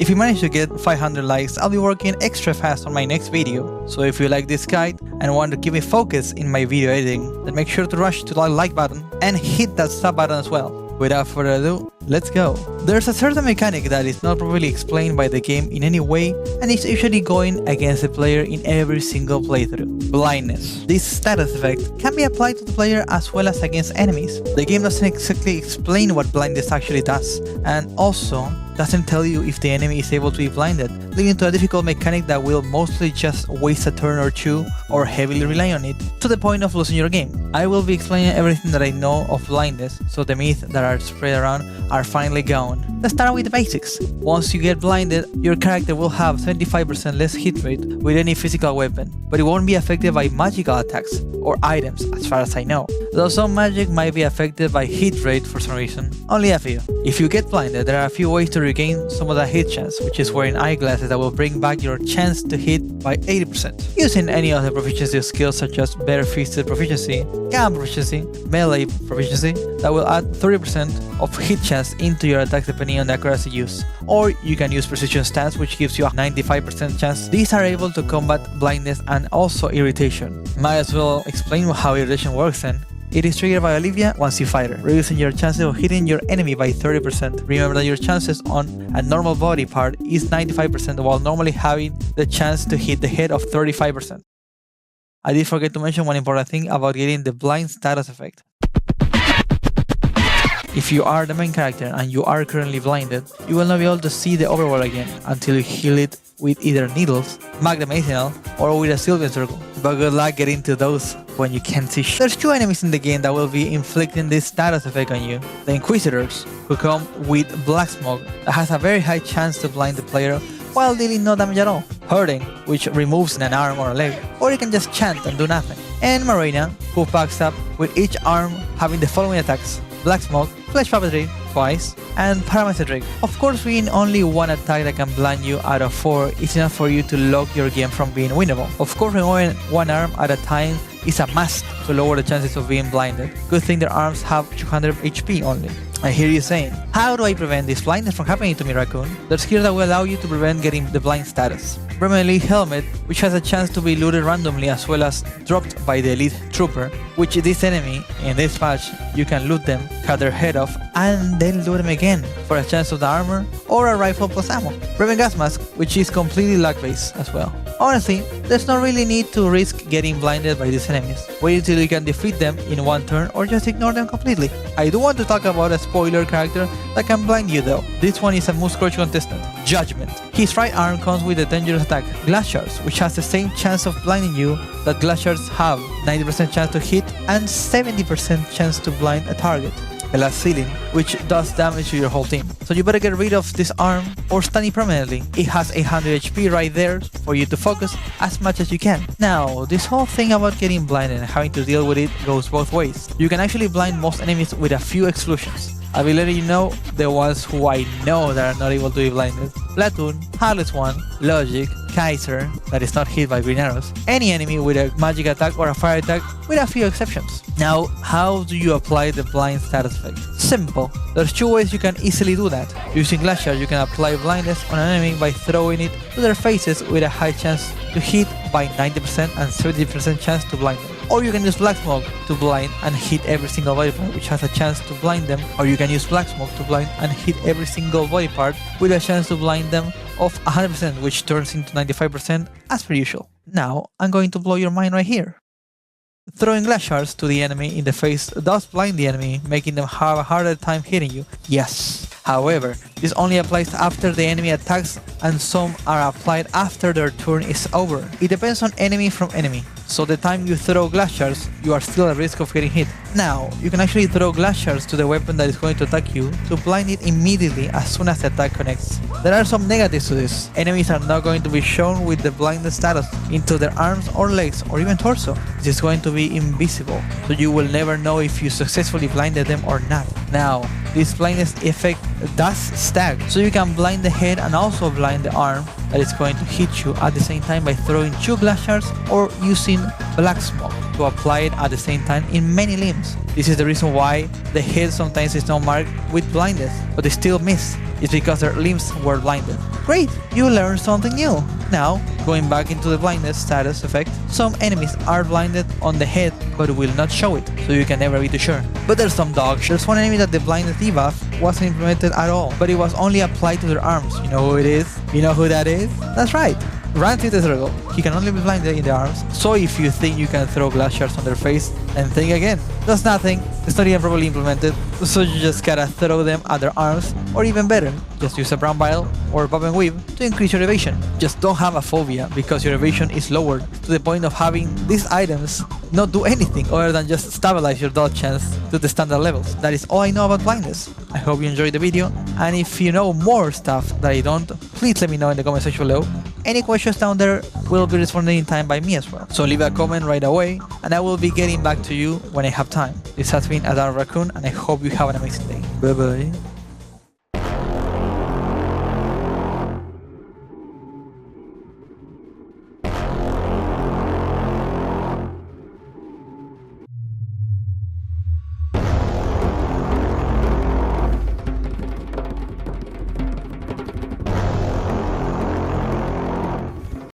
If you manage to get 500 likes, I'll be working extra fast on my next video. So if you like this guide and want to keep me focused in my video editing, then make sure to rush to the like button and hit that sub button as well. Without further ado, let's go. There's a certain mechanic that is not properly explained by the game in any way, and it's usually going against the player in every single playthrough. Blindness. This status effect can be applied to the player as well as against enemies. The game doesn't exactly explain what blindness actually does, and also doesn't tell you if the enemy is able to be blinded, leading to a difficult mechanic that will mostly just waste a turn or two or heavily rely on it, to the point of losing your game. I will be explaining everything that I know of blindness, so the myths that are spread around are finally gone. Let's start with the basics. Once you get blinded, your character will have 75% less hit rate with any physical weapon, but it won't be affected by magical attacks or items as far as I know. Though some magic might be affected by hit rate for some reason, only a few. If you get blinded, there are a few ways to regain some of that hit chance, which is wearing eyeglasses that will bring back your chance to hit by 80%. Using any other proficiency skills such as bare-fisted proficiency, gun proficiency, melee proficiency, that will add 30% of hit chance into your attacks depending on the accuracy used. Or you can use precision stance, which gives you a 95% chance. These are able to combat blindness and also irritation. Might as well explain how irritation works then. It is triggered by Olivia once you fight her, reducing your chances of hitting your enemy by 30%. Remember that your chances on a normal body part is 95%, while normally having the chance to hit the head of 35%. I did forget to mention one important thing about getting the blind status effect. If you are the main character and you are currently blinded, you will not be able to see the overworld again until you heal it with either needles, Magnum Medicinal, or with a Sylvan Circle. But good luck getting to those when you can't see shit. There's two enemies in the game that will be inflicting this status effect on you. The Inquisitors, who come with Black Smoke that has a very high chance to blind the player while dealing no damage at all. Hurting, which removes an arm or a leg, or you can just chant and do nothing. And Marina, who backs up with each arm having the following attacks: Black Smoke, Flesh Puppetry twice, and Parametric. Of course, being only one attack that can blind you out of 4 is enough for you to lock your game from being winnable. Of course, removing one arm at a time is a must to lower the chances of being blinded. Good thing their arms have 200 HP only. I hear you saying, how do I prevent this blindness from happening to me, Raccoon? There's gear that will allow you to prevent getting the blind status. Bring an elite helmet, which has a chance to be looted randomly as well as dropped by the elite trooper, which this enemy, in this patch, you can loot them, cut their head off, and then loot them again for a chance of the armor or a rifle plus ammo. Bring gas mask, which is completely luck-based as well. Honestly, there's no really need to risk getting blinded by these enemies. Wait until you can defeat them in one turn or just ignore them completely. I do want to talk about a spoiler character that can blind you though. This one is a Muscroach contestant, Judgment. His right arm comes with a dangerous attack, Glass Shards, which has the same chance of blinding you that Glass Shards have, 90% chance to hit and 70% chance to blind a target. Glass Ceiling, which does damage to your whole team. So you better get rid of this arm or stun it permanently. It has 800 HP right there for you to focus as much as you can. Now, this whole thing about getting blinded and having to deal with it goes both ways. You can actually blind most enemies with a few exclusions. I'll be letting you know the ones who I know that are not able to be blinded. Platoon, Heartless One, Logic, Kaiser, that is not hit by green arrows, any enemy with a magic attack or a fire attack with a few exceptions. Now, how do you apply the blind status effect? Simple. There's two ways you can easily do that. Using Glass Shard, you can apply blindness on an enemy by throwing it to their faces with a high chance to hit by 90% and 70% chance to blind them. Or you can use Black Smoke to blind and hit every single body part, which has a chance to blind them. Or you can use Black Smoke to blind and hit every single body part with a chance to blind them of 100%, which turns into 95% as per usual. Now, I'm going to blow your mind right here. Throwing Glass Shards to the enemy in the face does blind the enemy, making them have a harder time hitting you. Yes. However, this only applies after the enemy attacks, and some are applied after their turn is over. It depends on enemy from enemy. So the time you throw Glass Shards, you are still at risk of getting hit. Now, you can actually throw Glass Shards to the weapon that is going to attack you to blind it immediately as soon as the attack connects. There are some negatives to this. Enemies are not going to be shown with the blindness status into their arms or legs or even torso. This is going to be invisible, so you will never know if you successfully blinded them or not. Now, this blindness effect does stack, so you can blind the head and also blind the arm that is going to hit you at the same time by throwing 2 Glass Shards or using black smoke to apply it at the same time in many limbs. This is the reason why the head sometimes is not marked with blindness, but they still miss. It's because their limbs were blinded. Great, you learned something new. Now, going back into the blindness status effect, some enemies are blinded on the head but will not show it, so you can never be too sure. But there's some dogs. There's one enemy that the blindness debuff wasn't implemented at all, but it was only applied to their arms. You know who it is? You know who that is? That's right, Rancid The Sergal. He can only be blinded in the arms, so if you think you can throw glass shards on their face, then think again. That's nothing, it's not even properly implemented, so you just gotta throw them at their arms, or even better, just use a brown vial or bob and weave to increase your evasion. Just don't have a phobia, because your evasion is lowered to the point of having these items not do anything other than just stabilize your dodge chance to the standard levels. That is all I know about blindness. I hope you enjoyed the video, and if you know more stuff that I don't, please let me know in the comment section below. Any questions down there will be responded in time by me as well. So leave a comment right away, and I will be getting back to you when I have time. This has been Adam Raccoon, and I hope you have an amazing day. Bye bye.